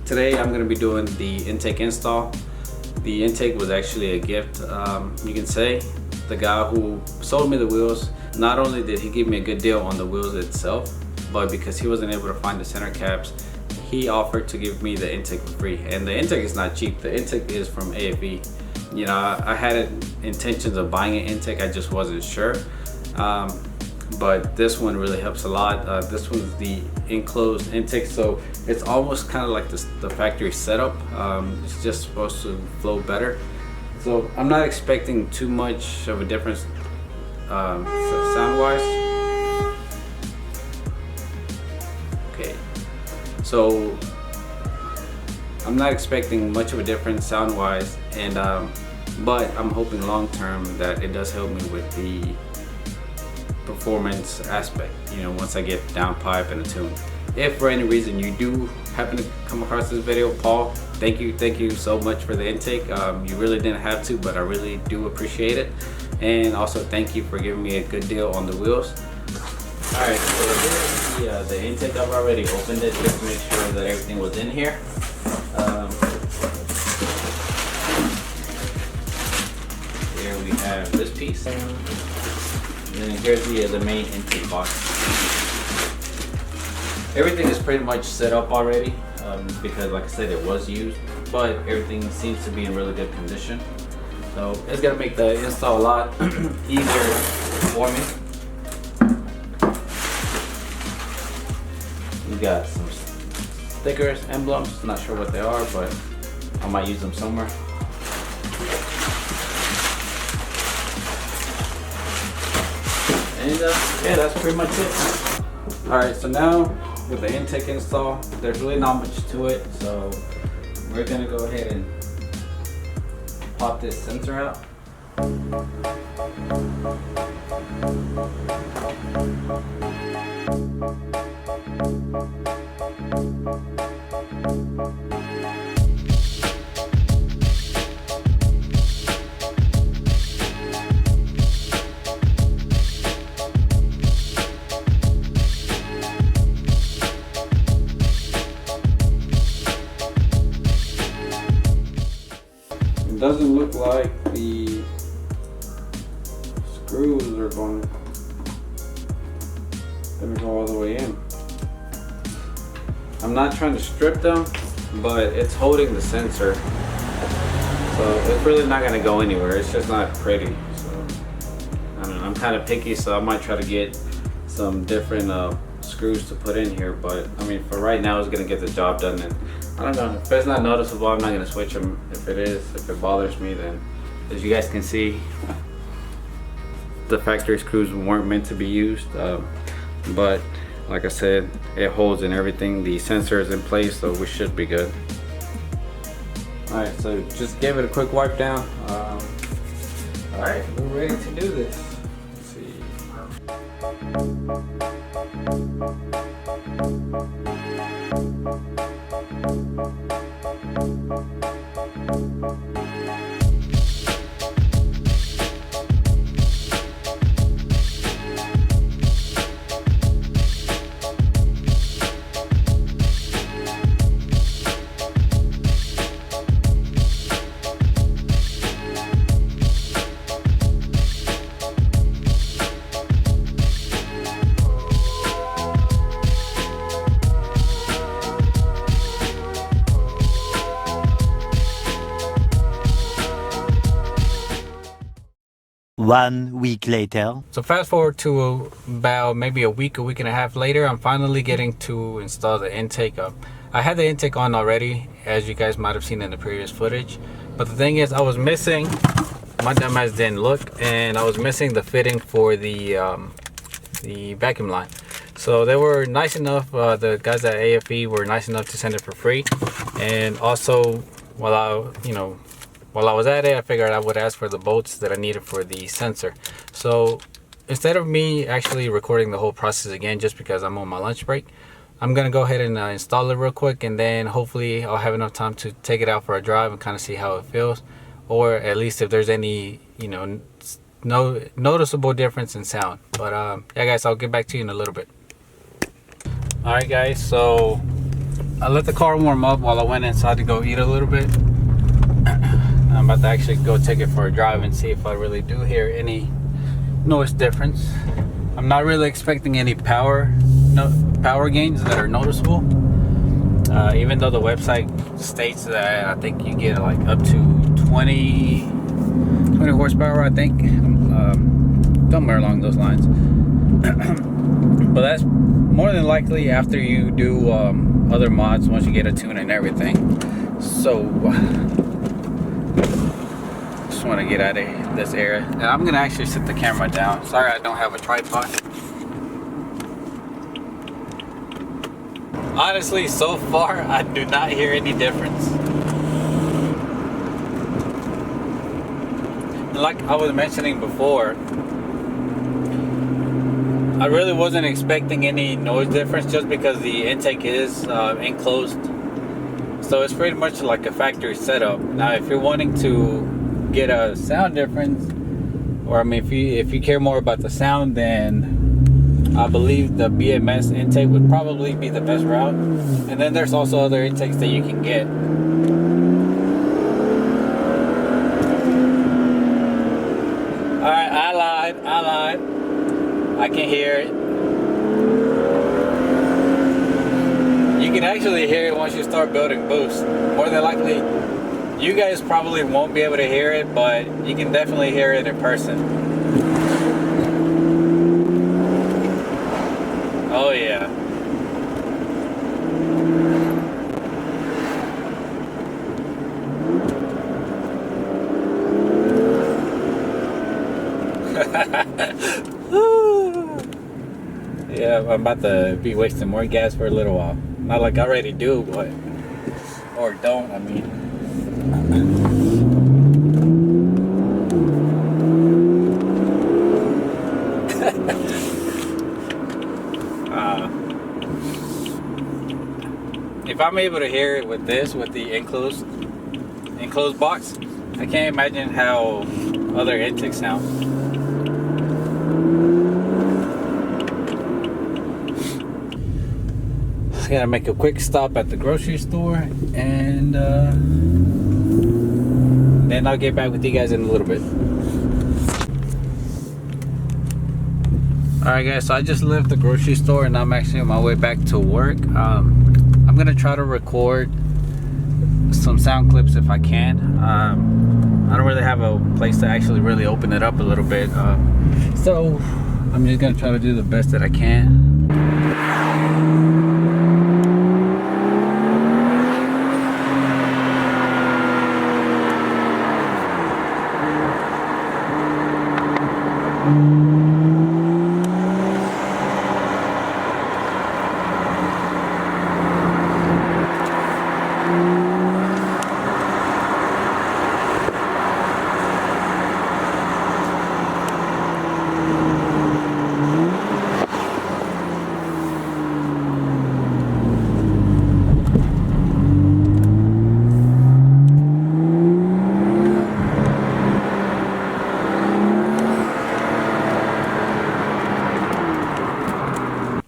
Today I'm going to be doing the intake install. The intake was actually a gift, you can say. The guy who sold me the wheels, not only did he give me a good deal on the wheels itself, but because he wasn't able to find the center caps, he offered to give me the intake for free. And the intake is not cheap. The intake is from AFE. You know, I had intentions of buying an intake, I just wasn't sure. But this one really helps a lot. This one's the enclosed intake, so it's almost kind of like the factory setup. It's just supposed to flow better. So I'm not expecting too much of a difference sound-wise. Okay, so I'm not expecting much of a difference sound-wise, and but I'm hoping long-term that it does help me with the performance aspect, you know, once I get down pipe and attuned. If for any reason you do happen to come across this video, Paul, thank you so much for the intake. You really didn't have to, but I really do appreciate it. And also thank you for giving me a good deal on the wheels. Alright, so here's the intake. I've already opened it just to make sure that everything was in here. Here we have this piece. And then here's the main intake box. Everything is pretty much set up already because, like I said, it was used, but everything seems to be in really good condition. So it's gonna make the install a lot easier for me. We got some stickers, emblems. Not sure what they are, but I might use them somewhere. And yeah, that's pretty much it. Alright, so now with the intake install, there's really not much to it. So we're gonna go ahead and pop this sensor out. It doesn't look like the screws are going to go all the way in. I'm not trying to strip them, but it's holding the sensor, so it's really not going to go anywhere. It's just not pretty. So I don't know, I'm kind of picky, so I might try to get some different screws to put in here, but I mean, for right now, it's going to get the job done. And I don't know, if it's not noticeable, I'm not going to switch them. If it is, if it bothers me, then as you guys can see, the factory screws weren't meant to be used, but like I said, it holds and everything. The sensor is in place, so we should be good. Alright, so just give it a quick wipe down. Alright, we're ready to do this. Let's see. One week later. So fast forward to about maybe a week and a half later, I'm finally getting to install the intake up. I had the intake on already, as you guys might have seen in the previous footage, but the thing is, I was missing, my dumbass didn't look, and I was missing the fitting for the vacuum line. So they were nice enough, the guys at AFE were nice enough to send it for free. And also, while I was at it, I figured I would ask for the bolts that I needed for the sensor. So instead of me actually recording the whole process again, just because I'm on my lunch break, I'm gonna go ahead and install it real quick, and then hopefully I'll have enough time to take it out for a drive and kind of see how it feels, or at least if there's any, no noticeable difference in sound. But yeah guys, I'll get back to you in a little bit. All right guys, so I let the car warm up while I went inside to go eat a little bit. I'm about to actually go take it for a drive and see if I really do hear any noise difference. I'm not really expecting any power gains that are noticeable. Even though the website states that I think you get like up to 20 horsepower, I think, somewhere along those lines. But that's more than likely after you do other mods, once you get a tune and everything. So just want to get out of this area, and I'm gonna actually set the camera down. Sorry I don't have a tripod. Honestly, so far I do not hear any difference. Like I was mentioning before, I really wasn't expecting any noise difference just because the intake is enclosed. So it's pretty much like a factory setup. Now if you're wanting to get a sound difference, or I mean if you care more about the sound, then I believe the BMS intake would probably be the best route. And then there's also other intakes that you can get. Alright, I lied. I can hear it. You can actually hear it once you start building boost. More than likely, you guys probably won't be able to hear it, but you can definitely hear it in person. Oh yeah. Yeah, I'm about to be wasting more gas for a little while. Not like I already do, but or don't, I mean. If I'm able to hear it with this, with the enclosed box, I can't imagine how other intakes sound. I gotta make a quick stop at the grocery store, and then I'll get back with you guys in a little bit. Alright guys, so I just left the grocery store and I'm actually on my way back to work. I'm gonna try to record some sound clips if I can. I don't really have a place to actually really open it up a little bit, so I'm just gonna try to do the best that I can.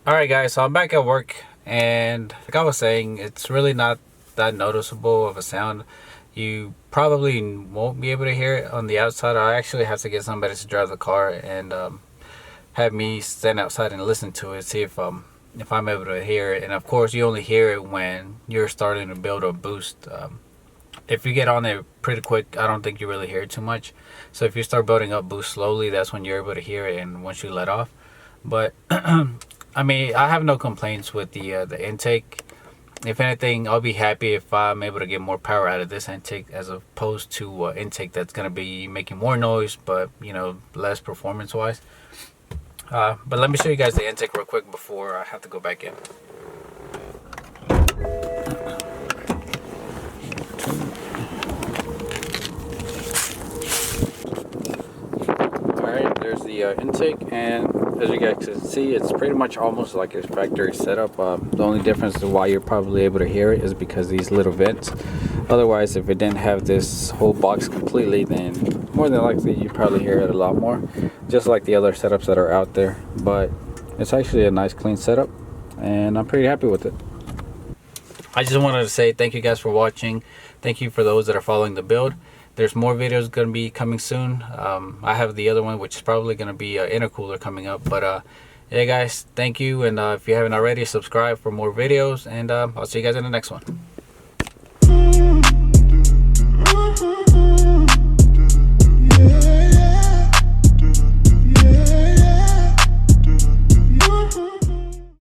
Alright guys, so I'm back at work, and like I was saying, it's really not that noticeable of a sound. You probably won't be able to hear it on the outside. I actually have to get somebody to drive the car and have me stand outside and listen to it, see if I'm able to hear it. And of course you only hear it when you're starting to build a boost. If you get on it pretty quick, I don't think you really hear it too much. So if you start building up boost slowly, that's when you're able to hear it, and once you let off. But I mean, I have no complaints with the intake. If anything, I'll be happy if I'm able to get more power out of this intake as opposed to intake that's going to be making more noise, but you know, less performance wise. But let me show you guys the intake real quick before I have to go back in. Alright, there's the intake, and as you guys can see, it's pretty much almost like a factory setup. The only difference to why you're probably able to hear it is because these little vents. Otherwise, if it didn't have this whole box completely, then more than likely you'd probably hear it a lot more, just like the other setups that are out there. But it's actually a nice clean setup, and I'm pretty happy with it. I just wanted to say thank you guys for watching. Thank you for those that are following the build. There's more videos going to be coming soon. I have the other one, which is probably going to be an intercooler coming up. But yeah, guys, thank you. And if you haven't already, subscribe for more videos. And I'll see you guys in the next one.